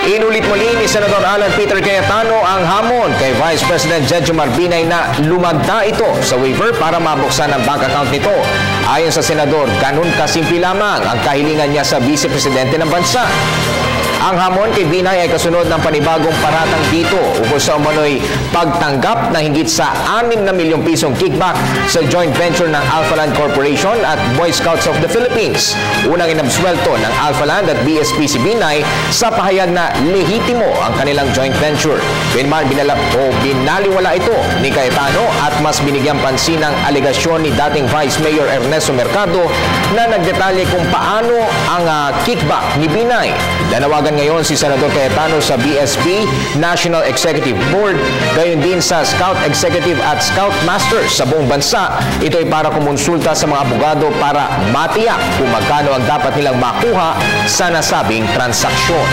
Inulit muli ni Senador Alan Peter Cayetano ang hamon kay Vice President Jejomar Binay na lumagda ito sa waiver para mabuksan ang bank account nito. Ayon sa Senador, ganun kasimple lamang ang kahilingan niya sa Vice Presidente ng bansa. Ang hamon kay Binay ay kasunod ng panibagong paratang dito ukol sa umano'y pagtanggap na higit sa 6 na milyong pisong kickback sa joint venture ng Alphaland Corporation at Boy Scouts of the Philippines. Unang inabswelto ng Alphaland at BSP si Binay sa pahayag na lehitimo ang kanilang joint venture. Binaliwala ito ni Cayetano at mas binigyang pansin ang alegasyon ni dating Vice Mayor Ernesto Mercado na nagdetalye kung paano ang kickback ni Binay. Nanawagan ngayon si Senador Cayetano sa BSP National Executive Board, gayon din sa Scout Executive at Scout Masters sa buong bansa. Ito ay para kumonsulta sa mga abogado para matiyak kung magkano ang dapat nilang makuha sa nasabing transaksyon.